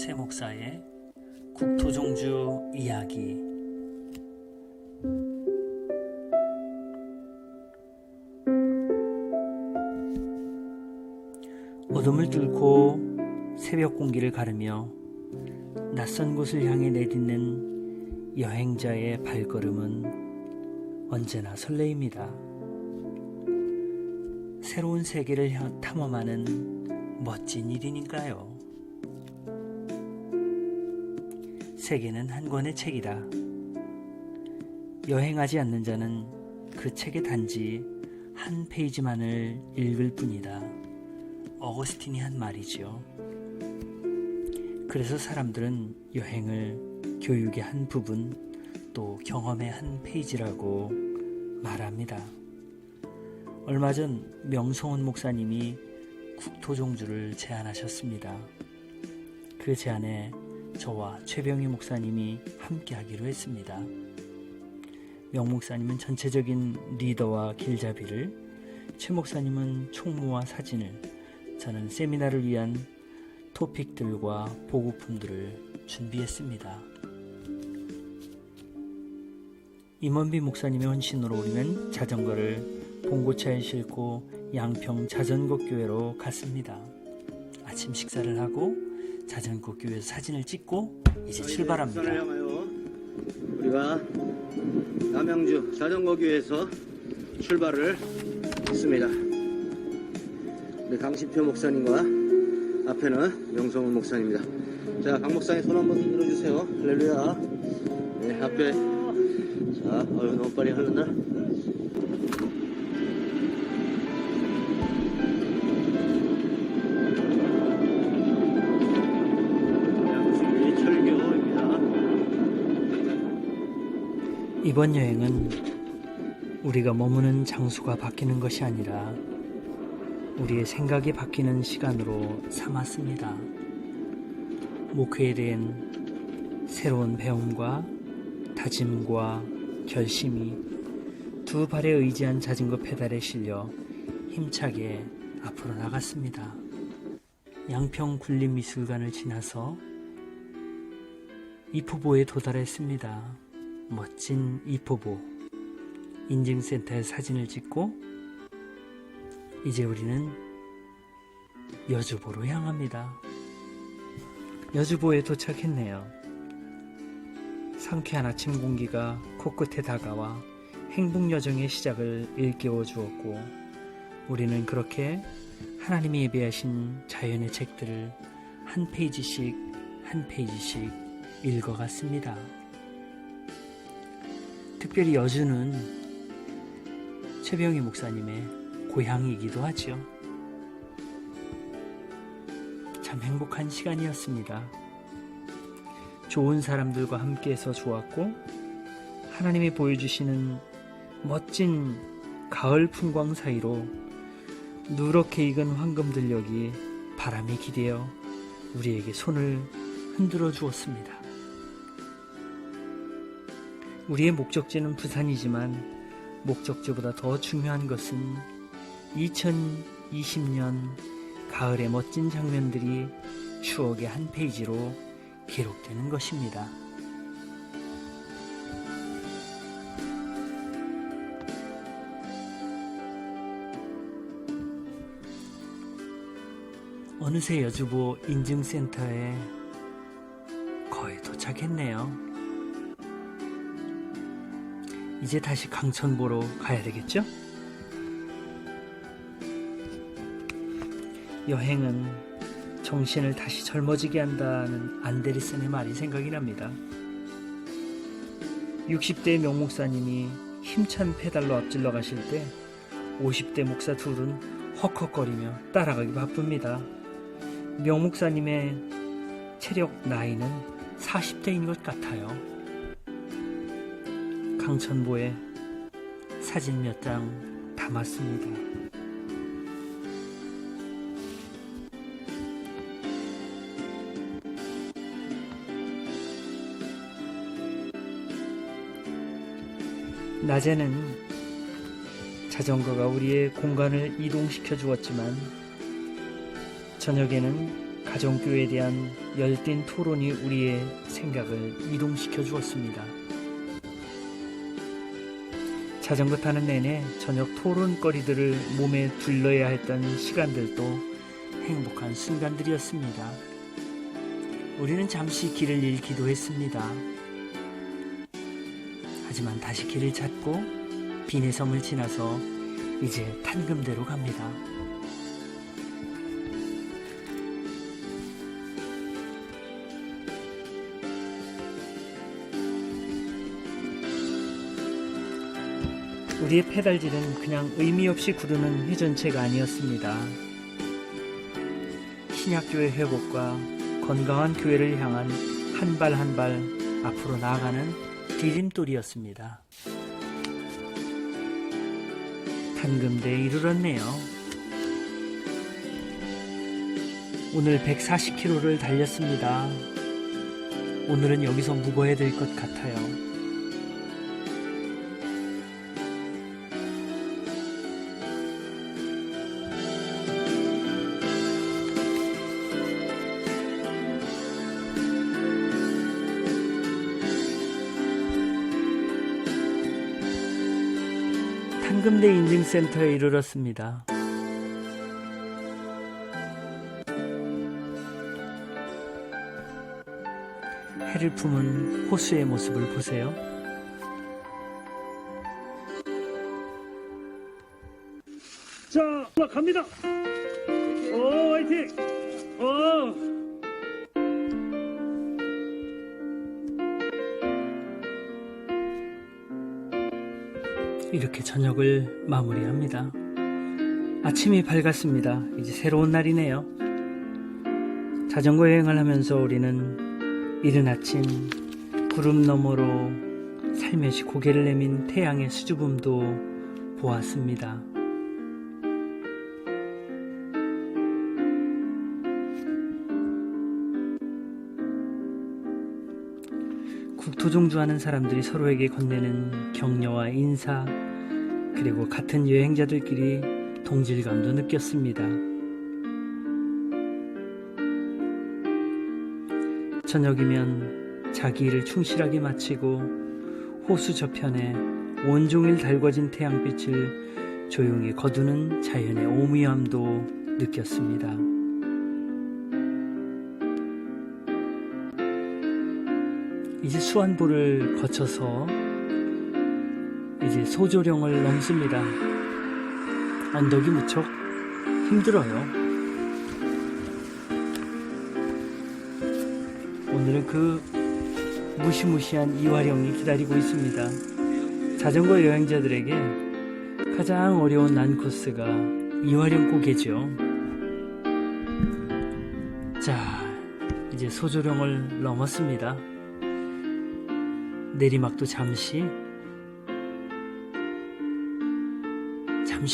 새 목사의 국토종주 이야기. 어둠을 뚫고 새벽 공기를 가르며 낯선 곳을 향해 내딛는 여행자의 발걸음은 언제나 설레입니다. 새로운 세계를 탐험하는 멋진 일이니까요. 세계는 한 권의 책이다. 여행하지 않는 자는 그 책의 단지 한 페이지만을 읽을 뿐이다. 어거스틴이 한 말이죠. 그래서 사람들은 여행을 교육의 한 부분, 또 경험의 한 페이지라고 말합니다. 얼마 전 명성훈 목사님이 국토종주를 제안하셨습니다. 그 제안에 저와 최병희 목사님이 함께 하기로 했습니다. 명 목사님은 전체적인 리더와 길잡이를, 최 목사님은 총무와 사진을, 저는 세미나를 위한 토픽들과 보고품들을 준비했습니다. 임원비 목사님의 헌신으로 우리는 자전거를 봉고차에 싣고 양평 자전거 교회로 갔습니다. 아침 식사를 하고 자전거 교회에서 사진을 찍고 이제 출발합니다. 우리가 남양주 자전거 교회에서 출발을 했습니다. 우리 강신표 목사님과 앞에는 명성훈 목사님입니다. 자, 강 목사님 손 한번 들어주세요. 할렐루야. 네, 앞에. 자, 너무 빨리 흘렀나? 양주리 철교입니다. 이번 여행은 우리가 머무는 장소가 바뀌는 것이 아니라 우리의 생각이 바뀌는 시간으로 삼았습니다. 목회에 대한 새로운 배움과 다짐과 결심이 두 발에 의지한 자전거 페달에 실려 힘차게 앞으로 나갔습니다. 양평 군림미술관을 지나서 이포보에 도달했습니다. 멋진 이포보 인증센터에 사진을 찍고 이제 우리는 여주보로 향합니다. 여주보에 도착했네요. 상쾌한 아침 공기가 코끝에 다가와 행복 여정의 시작을 일깨워 주었고, 우리는 그렇게 하나님이 예배하신 자연의 책들을 한 페이지씩 한 페이지씩 읽어갔습니다. 특별히 여주는 최병희 목사님의 고향이기도 하죠. 참 행복한 시간이었습니다. 좋은 사람들과 함께해서 좋았고, 하나님이 보여주시는 멋진 가을 풍광 사이로 누렇게 익은 황금들녘이 바람에 기대어 우리에게 손을 흔들어 주었습니다. 우리의 목적지는 부산이지만 목적지보다 더 중요한 것은 2020년 가을의 멋진 장면들이 추억의 한 페이지로 기록되는 것입니다. 어느새 여주보 인증센터에 거의 도착했네요. 이제 다시 강천보로 가야 되겠죠? 여행은 정신을 다시 젊어지게 한다는 안데르센의 말이 생각이 납니다. 60대의 명목사님이 힘찬 페달로 앞질러 가실 때 50대 목사 둘은 헉헉거리며 따라가기 바쁩니다. 명목사님의 체력 나이는 40대인 것 같아요. 강천보에 사진 몇 장 담았습니다. 낮에는 자전거가 우리의 공간을 이동시켜 주었지만 저녁에는 가정교회에 대한 열띤 토론이 우리의 생각을 이동시켜 주었습니다. 자전거 타는 내내 저녁 토론거리들을 몸에 둘러야 했던 시간들도 행복한 순간들이었습니다. 우리는 잠시 길을 잃기도 했습니다. 하지만 다시 길을 찾고 비내섬을 지나서 이제 탄금대로 갑니다. 우리의 페달질은 그냥 의미 없이 구르는 회전체가 아니었습니다. 신약교회 회복과 건강한 교회를 향한 한 발 한 발 앞으로 나아가는 디딤돌이었습니다. 탄금대에 이르렀네요. 오늘 140km를 달렸습니다. 오늘은 여기서 묵어야 될 것 같아요. 탄금대 인증센터에 이르렀습니다. 해를 품은 호수의 모습을 보세요. 자, 갑니다. 오, 화이팅! 오! 이렇게 저녁을 마무리합니다. 아침이 밝았습니다. 이제 새로운 날이네요. 자전거 여행을 하면서 우리는 이른 아침 구름 너머로 살며시 고개를 내민 태양의 수줍음도 보았습니다. 국토종주하는 사람들이 서로에게 건네는 격려와 인사, 그리고 같은 여행자들끼리 동질감도 느꼈습니다. 저녁이면 자기 일을 충실하게 마치고 호수 저편에 온종일 달궈진 태양빛을 조용히 거두는 자연의 오묘함도 느꼈습니다. 이제 수안보를 거쳐서 이제 소조령을 넘습니다. 언덕이 무척 힘들어요. 오늘은 그 무시무시한 이화령이 기다리고 있습니다. 자전거 여행자들에게 가장 어려운 난코스가 이화령 고개죠. 자, 이제 소조령을 넘었습니다. 내리막도 잠시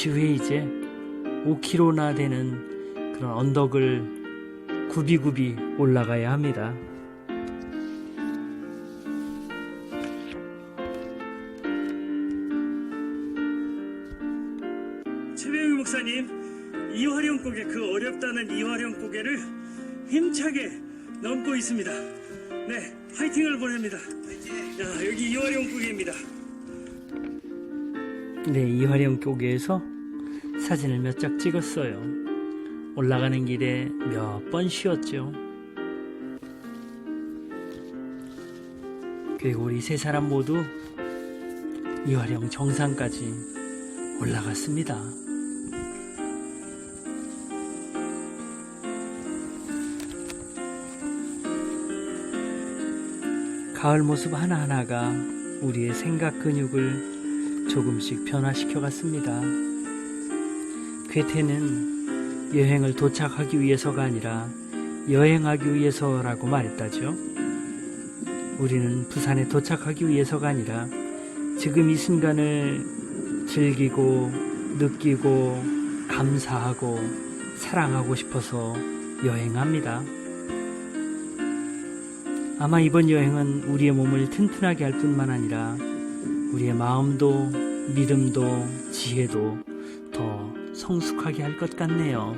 후에 이제 5km나 되는 그런 언덕을 굽이굽이 올라가야 합니다. 최병희 목사님, 이화령 고개, 그 어렵다는 이화령 고개를 힘차게 넘고 있습니다. 네, 파이팅을 보냅니다. 자, 여기 이화령 고개입니다. 네, 이화령 고개에서 사진을 몇 장 찍었어요. 올라가는 길에 몇 번 쉬었죠. 그리고 우리 세 사람 모두 이화령 정상까지 올라갔습니다. 가을 모습 하나하나가 우리의 생각 근육을 조금씩 변화시켜 갔습니다. 괴테는 여행을 도착하기 위해서가 아니라 여행하기 위해서라고 말했다죠. 우리는 부산에 도착하기 위해서가 아니라 지금 이 순간을 즐기고 느끼고 감사하고 사랑하고 싶어서 여행합니다. 아마 이번 여행은 우리의 몸을 튼튼하게 할 뿐만 아니라 우리의 마음도 믿음도 지혜도 더 성숙하게 할 것 같네요.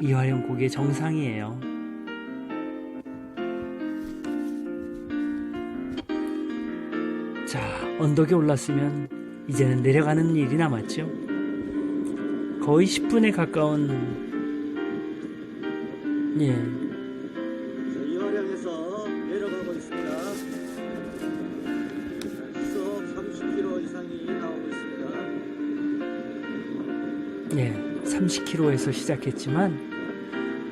이화영 고개 정상이에요. 자, 언덕에 올랐으면 이제는 내려가는 일이 남았죠. 거의 10분에 가까운 이화령에서 내려가고 있습니다. 시속 30km 이상이 나오고 있습니다. 30km에서 시작했지만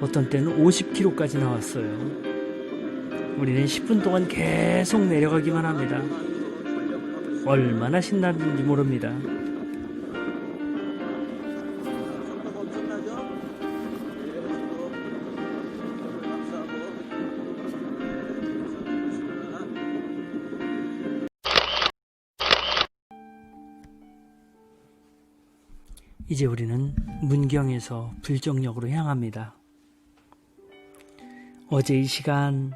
어떤 때는 50km까지 나왔어요. 우리는 10분 동안 계속 내려가기만 합니다. 얼마나 신나는지 모릅니다. 이제 우리는 문경에서 불정역으로 향합니다. 어제 이 시간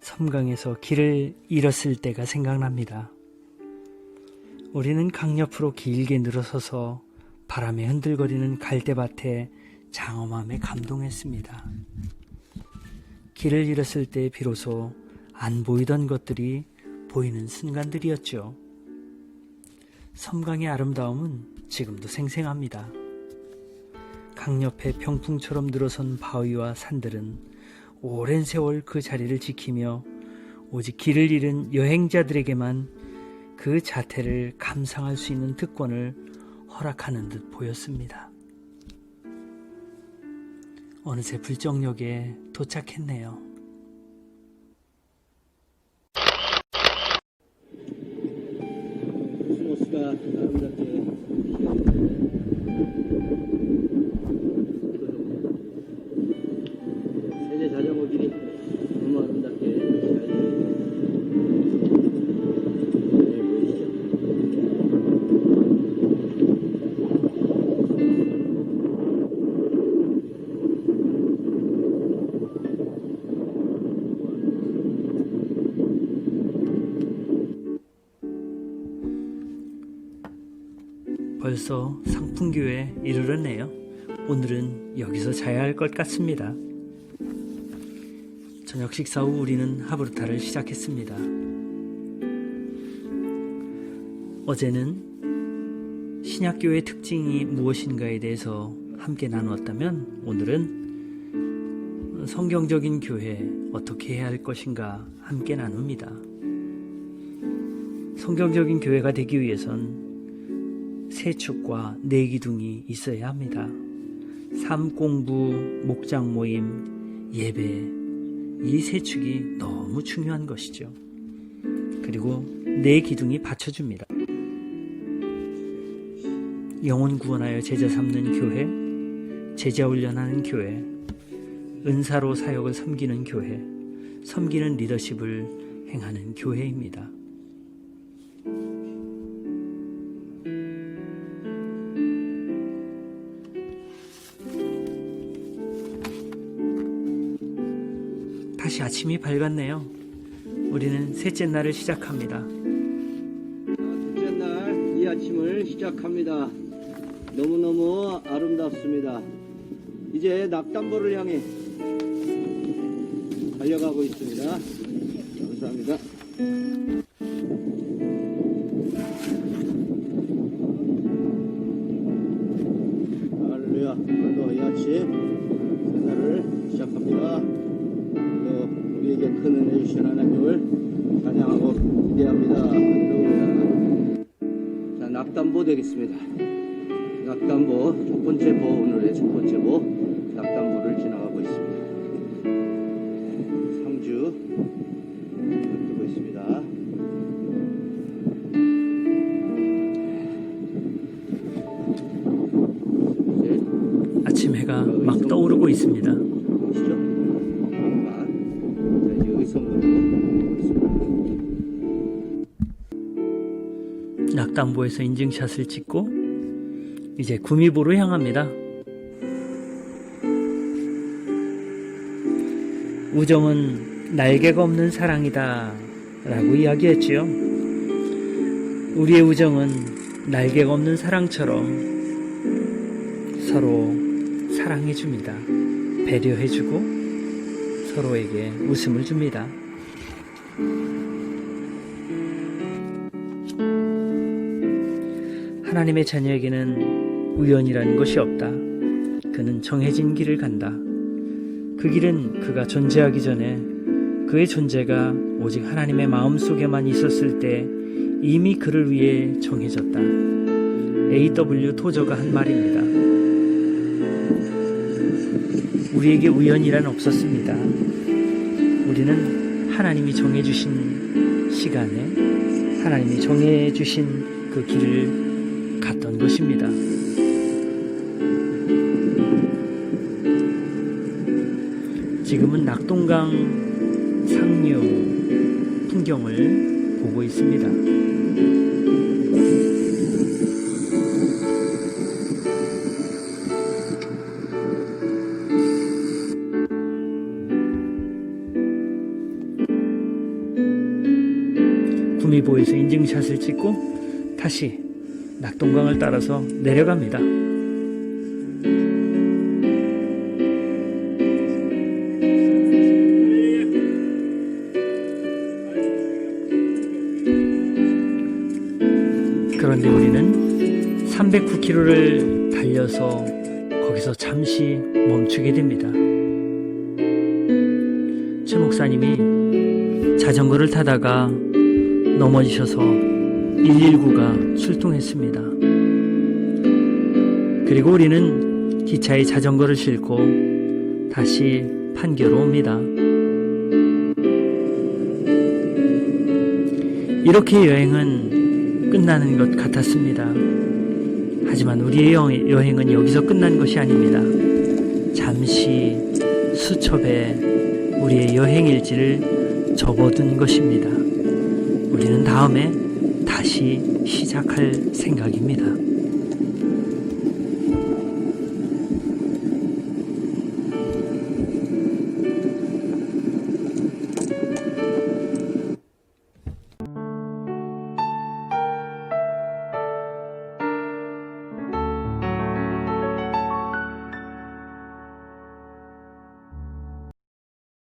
섬강에서 길을 잃었을 때가 생각납니다. 우리는 강 옆으로 길게 늘어서서 바람에 흔들거리는 갈대밭에 장엄함에 감동했습니다. 길을 잃었을 때 비로소 안 보이던 것들이 보이는 순간들이었죠. 섬강의 아름다움은 지금도 생생합니다. 강 옆에 병풍처럼 늘어선 바위와 산들은 오랜 세월 그 자리를 지키며 오직 길을 잃은 여행자들에게만 그 자태를 감상할 수 있는 특권을 허락하는 듯 보였습니다. 어느새 불정역에 도착했네요. 코스모스가 아름답게 세제 자전거 길이 너무 아름답게 보이시죠? 벌써 상풍교에 이르렀네요. 오늘은 여기서 자야 할 것 같습니다. 저녁 식사 후 우리는 하브르타를 시작했습니다. 어제는 신약교의 특징이 무엇인가에 대해서 함께 나누었다면 오늘은 성경적인 교회 어떻게 해야 할 것인가 함께 나눕니다. 성경적인 교회가 되기 위해선 세축과 내기둥이 있어야 합니다. 삶 공부, 목장 모임, 예배, 이 세축이 너무 중요한 것이죠. 그리고 내기둥이 받쳐줍니다. 영혼 구원하여 제자 삼는 교회, 제자 훈련하는 교회, 은사로 사역을 섬기는 교회, 섬기는 리더십을 행하는 교회입니다. 다시 아침이 밝았네요. 우리는 셋째 날을 시작합니다. 둘째 날 이 아침을 시작합니다. 너무너무 아름답습니다. 이제 낙담보를 향해 달려가고 있습니다. 감사합니다. 할렐루야. 오늘도 이 아침 새날을 시작합니다. 또 우리에게 큰 은혜 주신 하나님을 찬양하고 기대합니다. 할렐루야. 자, 낙담보 되겠습니다. 낙담보 첫 번째 보, 오늘의 첫 번째 보 낙담보를 지나가고 있습니다. 상주 뜨고 있습니다. 아침 해가 막 떠오르고 있습니다. 보시죠? 이제 의성으로 있습니다. 낙담보에서 인증샷을 찍고 이제 구미보로 향합니다. 우정은 날개가 없는 사랑이다 라고 이야기했지요. 우리의 우정은 날개가 없는 사랑처럼 서로 사랑해 줍니다. 배려해 주고 서로에게 웃음을 줍니다. 하나님의 자녀에게는 우연이라는 것이 없다. 그는 정해진 길을 간다. 그 길은 그가 존재하기 전에 그의 존재가 오직 하나님의 마음속에만 있었을 때 이미 그를 위해 정해졌다. A.W. 토저가 한 말입니다. 우리에게 우연이란 없었습니다. 우리는 하나님이 정해주신 시간에 하나님이 정해주신 그 길을 갔던 것입니다. 지금은 낙동강 상류 풍경을 보고 있습니다. 구미보에서 인증샷을 찍고 다시 낙동강을 따라서 내려갑니다. 그런데 우리는 309km를 달려서 거기서 잠시 멈추게 됩니다. 최 목사님이 자전거를 타다가 넘어지셔서 119가 출동했습니다. 그리고 우리는 기차에 자전거를 싣고 다시 판교로 옵니다. 이렇게 여행은 끝나는 것 같았습니다. 하지만 우리의 여행은 여기서 끝난 것이 아닙니다. 잠시 수첩에 우리의 여행일지를 접어둔 것입니다. 우리는 다음에 다시 시작할 생각입니다.